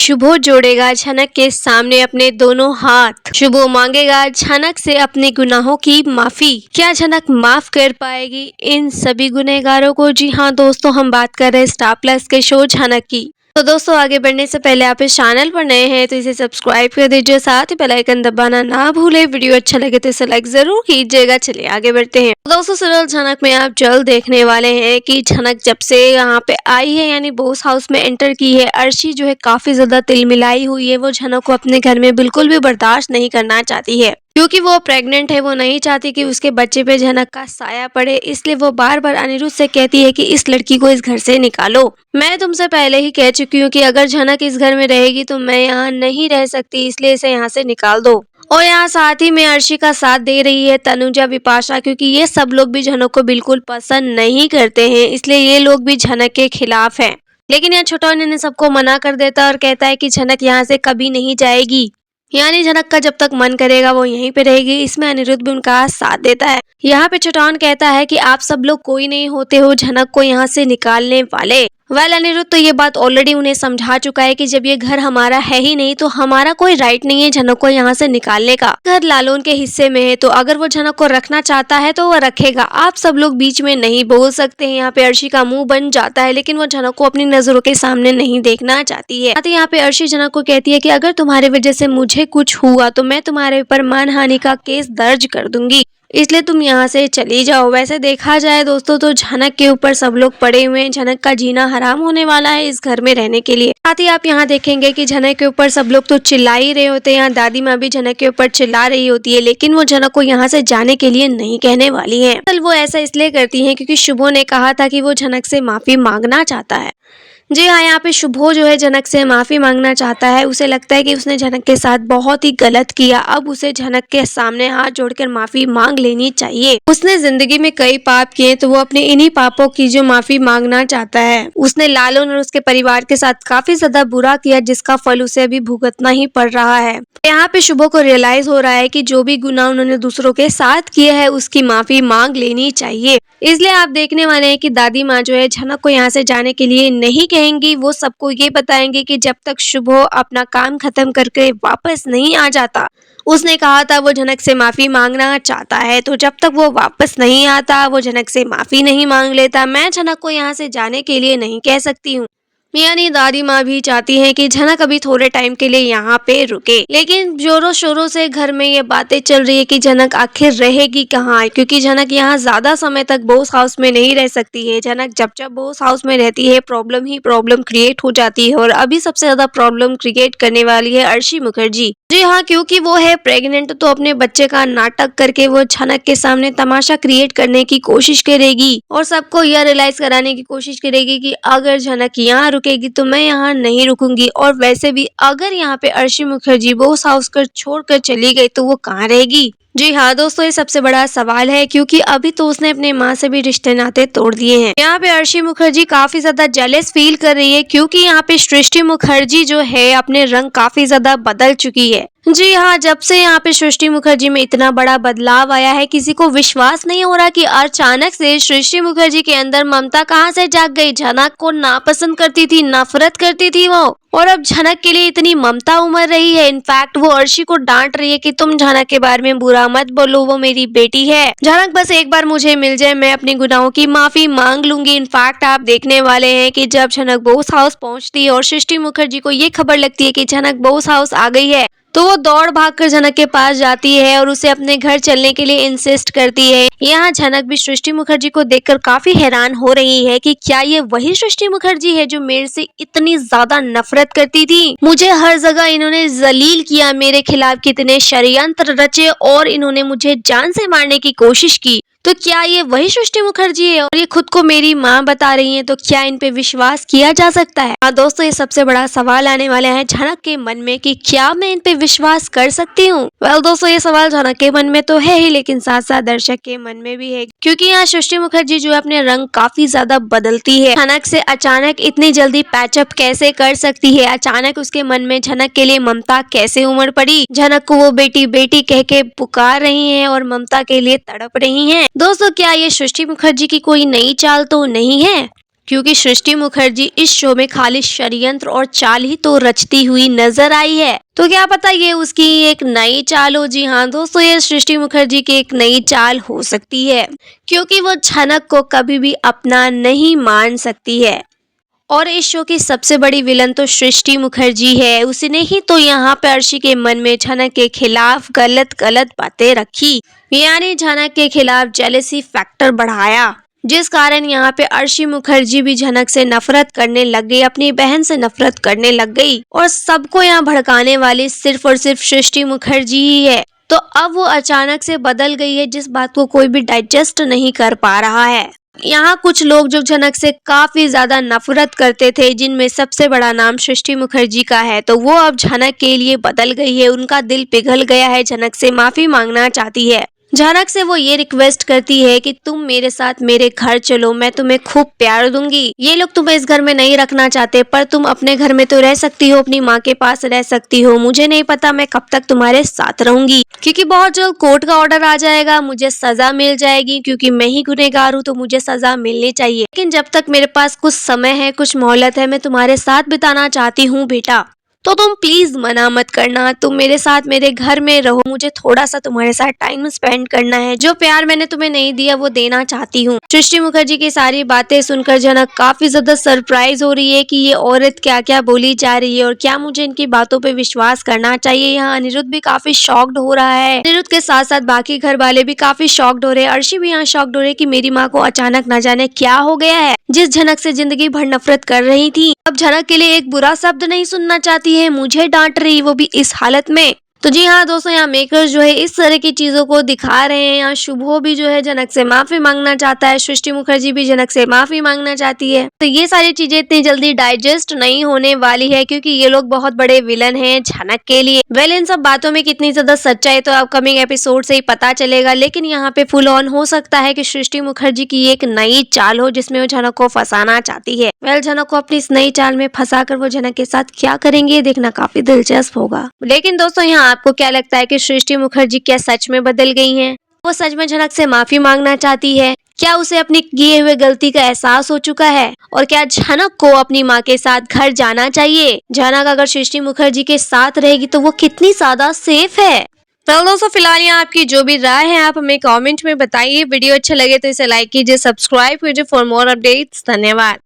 शुभो जोड़ेगा झनक के सामने अपने दोनों हाथ। शुभो मांगेगा झनक से अपने गुनाहों की माफी। क्या झनक माफ कर पाएगी इन सभी गुनहगारों को? जी हाँ दोस्तों, हम बात कर रहे हैं स्टार प्लस के शो झनक की। तो दोस्तों, आगे बढ़ने से पहले आप इस चैनल पर नए हैं तो इसे सब्सक्राइब कर दीजिए, साथ ही बेल आइकन दबाना ना भूले। वीडियो अच्छा लगे तो इसे लाइक जरूर कीजिएगा। चलिए आगे बढ़ते हैं। तो दोस्तों, सीरियल झनक में आप जल्द देखने वाले हैं कि झनक जब से यहाँ पे आई है, यानी बॉस हाउस में एंटर की है, अर्शी जो है काफी ज्यादा तिलमिलाई हुई है। वो झनक को अपने घर में बिल्कुल भी बर्दाश्त नहीं करना चाहती है, क्योंकि वो प्रेग्नेंट है। वो नहीं चाहती कि उसके बच्चे पे झनक का साया पड़े, इसलिए वो बार बार अनिरुद्ध से कहती है कि इस लड़की को इस घर से निकालो। मैं तुमसे पहले ही कह चुकी हूँ कि अगर झनक इस घर में रहेगी तो मैं यहाँ नहीं रह सकती, इसलिए इसे यहाँ से निकाल दो। और यहाँ साथ ही में अर्शी का साथ दे रही है तनुजा, विपाशा, क्योंकि ये सब लोग भी झनक को बिल्कुल पसंद नहीं करते हैं, इसलिए ये लोग भी झनक के खिलाफ हैं। लेकिन यहाँ छोटा ने सबको मना कर देता है और कहता है कि झनक यहाँ से कभी नहीं जाएगी, यानी झनक का जब तक मन करेगा वो यहीं पे रहेगी। इसमें अनिरुद्ध भी उनका साथ देता है। यहाँ पे छोटान कहता है कि आप सब लोग कोई नहीं होते हो झनक को यहाँ से निकालने वाले। अनिरुद्ध तो ये बात ऑलरेडी उन्हें समझा चुका है कि जब ये घर हमारा है ही नहीं तो हमारा कोई राइट नहीं है झनक को यहाँ से निकालने का। घर लालून के हिस्से में है, तो अगर वो झनक को रखना चाहता है तो वो रखेगा। आप सब लोग बीच में नहीं बोल सकते हैं। यहाँ पे अर्शी का मुंह बन जाता है, लेकिन वो झनक को अपनी नजरों के सामने नहीं देखना चाहती है। यहाँ पे अर्शी झनक को कहती है कि अगर तुम्हारी वजह से मुझे कुछ हुआ तो मैं तुम्हारे ऊपर मानहानि का केस दर्ज कर दूंगी, इसलिए तुम यहाँ से चली जाओ। वैसे देखा जाए दोस्तों तो झनक के ऊपर सब लोग पड़े हुए हैं। झनक का जीना हराम होने वाला है इस घर में रहने के लिए। साथ ही आप यहाँ देखेंगे कि झनक के ऊपर सब लोग तो चिल्ला ही रहे होते हैं। यहाँ दादी माँ भी झनक के ऊपर चिल्ला रही होती है, लेकिन वो झनक को यहाँ से जाने के लिए नहीं कहने वाली है। वो ऐसा इसलिए करती है क्योंकि शुभो ने कहा था कि वो झनक से माफी मांगना चाहता है। जी हाँ, यहाँ पे शुभो जो है झनक से माफी मांगना चाहता है। उसे लगता है कि उसने झनक के साथ बहुत ही गलत किया। अब उसे झनक के सामने हाथ जोड़कर माफी मांग लेनी चाहिए। उसने जिंदगी में कई पाप किए, तो वो अपने इन्हीं पापों की जो माफी मांगना चाहता है। उसने लालून और उसके परिवार के साथ काफी ज्यादा बुरा किया, जिसका फल उसे अभी भुगतना ही पड़ रहा है। यहाँ पे शुभो को रियलाइज हो रहा है कि जो भी गुनाह उन्होंने दूसरों के साथ किए हैं उसकी माफी मांग लेनी चाहिए। इसलिए आप देखने वाले हैं कि दादी माँ जो है झनक को यहाँ से जाने के लिए नहीं कहेंगी। वो सबको ये बताएंगे कि जब तक शुभो अपना काम खत्म करके वापस नहीं आ जाता, उसने कहा था वो झनक से माफी मांगना चाहता है, तो जब तक वो वापस नहीं आता, वो झनक से माफी नहीं मांग लेता, मैं झनक को यहाँ से जाने के लिए नहीं कह सकती हूँ। यानी दादी माँ भी चाहती हैं कि झनक अभी थोड़े टाइम के लिए यहाँ पे रुके। लेकिन जोरों शोरों से घर में ये बातें चल रही है कि झनक आखिर रहेगी कहाँ, क्योंकि झनक यहाँ ज्यादा समय तक बॉस हाउस में नहीं रह सकती है। झनक जब जब बॉस हाउस में रहती है प्रॉब्लम ही प्रॉब्लम क्रिएट हो जाती है, और अभी सबसे ज्यादा प्रॉब्लम क्रिएट करने वाली है अर्शी मुखर्जी। जी हाँ, क्योंकि वो है प्रेग्नेंट, तो अपने बच्चे का नाटक करके वो झनक के सामने तमाशा क्रिएट करने की कोशिश करेगी और सबको यह रियलाइज कराने की कोशिश करेगी कि अगर झनक यहाँ रुकेगी तो मैं यहाँ नहीं रुकूंगी। और वैसे भी अगर यहाँ पे अर्शी मुखर्जी बॉस हाउस कर छोड़कर चली गई तो वो कहाँ रहेगी? जी हाँ दोस्तों, ये सबसे बड़ा सवाल है, क्योंकि अभी तो उसने अपने माँ से भी रिश्ते नाते तोड़ दिए हैं। यहाँ पे अर्शी मुखर्जी काफी ज्यादा जेलस फील कर रही है, क्योंकि यहाँ पे सृष्टि मुखर्जी जो है अपने रंग काफी ज्यादा बदल चुकी है। जी हाँ, जब से यहाँ पे सृष्टि मुखर्जी में इतना बड़ा बदलाव आया है, किसी को विश्वास नहीं हो रहा कि अचानक से सृष्टि मुखर्जी के अंदर ममता कहाँ से जाग गई। झनक को नापसंद करती थी, नफरत करती थी वो, और अब झनक के लिए इतनी ममता उमड़ रही है। इनफैक्ट वो अर्शी को डांट रही है कि तुम झनक के बारे में बुरा मत बोलो, वो मेरी बेटी है। झनक बस एक बार मुझे मिल जाए, मैं अपनी गुनाहों की माफी मांग लूंगी। इनफैक्ट आप देखने वाले हैं कि जब झनक बॉस हाउस पहुंचती है और सृष्टि मुखर्जी को ये खबर लगती है कि झनक बॉस हाउस आ गई है, तो वो दौड़ भागकर झनक के पास जाती है और उसे अपने घर चलने के लिए इंसिस्ट करती है। यहाँ झनक भी सृष्टि मुखर्जी को देखकर काफी हैरान हो रही है कि क्या ये वही सृष्टि मुखर्जी है जो मेरे से इतनी ज्यादा नफरत करती थी। मुझे हर जगह इन्होंने जलील किया, मेरे खिलाफ कितने षड्यंत्र रचे और इन्होंने मुझे जान से मारने की कोशिश की। तो क्या ये वही सृष्टि मुखर्जी है? और ये खुद को मेरी माँ बता रही है, तो क्या इन पे विश्वास किया जा सकता है? हाँ दोस्तों, ये सबसे बड़ा सवाल आने वाला है झनक के मन में कि क्या मैं इन पे विश्वास कर सकती हूँ। वेल दोस्तों, ये सवाल झनक के मन में तो है ही, लेकिन साथ साथ दर्शक के मन में भी है, क्योंकि यहाँ सृष्टि मुखर्जी जो है अपने रंग काफी ज्यादा बदलती है। झनक से अचानक इतनी जल्दी पैचअप कैसे कर सकती है? अचानक उसके मन में झनक के लिए ममता कैसे उमड़ पड़ी? झनक को वो बेटी बेटी कह के पुकार रही है और ममता के लिए तड़प रही है। दोस्तों, क्या ये सृष्टि मुखर्जी की कोई नई चाल तो नहीं है? क्योंकि सृष्टि मुखर्जी इस शो में खाली षड्यंत्र और चाल ही तो रचती हुई नजर आई है। तो क्या पता ये उसकी एक नई चाल हो। जी हाँ दोस्तों, ये सृष्टि मुखर्जी की एक नई चाल हो सकती है, क्योंकि वो झनक को कभी भी अपना नहीं मान सकती है। और इस शो की सबसे बड़ी विलन तो सृष्टि मुखर्जी है। उसने ही तो यहाँ पे अर्शी के मन में झनक के खिलाफ गलत गलत बातें रखी, यानी झनक के खिलाफ जेलेसी फैक्टर बढ़ाया, जिस कारण यहाँ पे अर्शी मुखर्जी भी झनक से नफरत करने लग गई, अपनी बहन से नफरत करने लग गई। और सबको यहाँ भड़काने वाली सिर्फ और सिर्फ सृष्टि मुखर्जी ही है। तो अब वो अचानक से बदल गई है, जिस बात को कोई भी डाइजेस्ट नहीं कर पा रहा है। यहाँ कुछ लोग जो झनक से काफी ज्यादा नफरत करते थे, जिनमें सबसे बड़ा नाम सृष्टि मुखर्जी का है, तो वो अब झनक के लिए बदल गई है। उनका दिल पिघल गया है, झनक से माफी मांगना चाहती है। झनक से वो ये रिक्वेस्ट करती है कि तुम मेरे साथ मेरे घर चलो, मैं तुम्हें खूब प्यार दूंगी। ये लोग तुम्हें इस घर में नहीं रखना चाहते, पर तुम अपने घर में तो रह सकती हो, अपनी माँ के पास रह सकती हो। मुझे नहीं पता मैं कब तक तुम्हारे साथ रहूंगी, क्योंकि बहुत जल्द कोर्ट का ऑर्डर आ जाएगा, मुझे सजा मिल जाएगी, क्योंकि मैं ही गुनहगार हूँ तो मुझे सजा मिलनी चाहिए। लेकिन जब तक मेरे पास कुछ समय है, कुछ मोहलत है, मैं तुम्हारे साथ बिताना चाहती हूँ बेटा। तो तुम प्लीज मना मत करना, तुम मेरे साथ मेरे घर में रहो, मुझे थोड़ा सा तुम्हारे साथ टाइम स्पेंड करना है। जो प्यार मैंने तुम्हें नहीं दिया वो देना चाहती हूँ। सृष्टि मुखर्जी की सारी बातें सुनकर झनक काफी ज्यादा सरप्राइज हो रही है कि ये औरत क्या क्या बोली जा रही है और क्या मुझे इनकी बातों पे विश्वास करना चाहिए। यहाँ अनिरुद्ध भी काफी शॉक्ड हो रहा है। अनिरुद्ध के साथ साथ बाकी घर वाले भी काफी शॉक्ड हो रहे हैं। अर्शी भी यहाँ शॉक्ड हो रही है कि मेरी माँ को अचानक न जाने क्या हो गया है। जिस झनक से जिंदगी भर नफरत कर रही थी, अब झनक के लिए एक बुरा शब्द नहीं सुनना चाहती है, मुझे डांट रही, वो भी इस हालत में। तो जी हाँ दोस्तों, यहाँ मेकर्स जो है इस तरह की चीजों को दिखा रहे हैं। यहाँ शुभो भी जो है झनक से माफी मांगना चाहता है, सृष्टि मुखर्जी भी झनक से माफी मांगना चाहती है। तो ये सारी चीजें इतनी जल्दी डाइजेस्ट नहीं होने वाली है, क्योंकि ये लोग बहुत बड़े विलन हैं झनक के लिए। वेल, इन सब बातों में कितनी ज्यादा सच्चाई तो अपकमिंग एपिसोड से ही पता चलेगा, लेकिन यहाँ पे फुल ऑन हो सकता है कि सृष्टि मुखर्जी की एक नई चाल हो, जिसमें वो झनक को फंसाना चाहती है। वेल, झनक को अपनी इस नई चाल में फंसा कर वो झनक के साथ क्या करेंगे, ये देखना काफी दिलचस्प होगा। लेकिन दोस्तों, यहाँ आपको क्या लगता है कि सृष्टि मुखर्जी क्या सच में बदल गई हैं? वो सच में झनक से माफी मांगना चाहती है? क्या उसे अपनी किए हुए गलती का एहसास हो चुका है? और क्या झनक को अपनी माँ के साथ घर जाना चाहिए? झनक अगर सृष्टि मुखर्जी के साथ रहेगी तो वो कितनी ज्यादा सेफ है? तो दोस्तों, फिलहाल यहाँ आपकी जो भी राय है आप हमें कमेंट में बताइए। वीडियो अच्छा लगे तो इसे लाइक कीजिए, सब्सक्राइब कीजिए फॉर मोर अपडेट्स। धन्यवाद।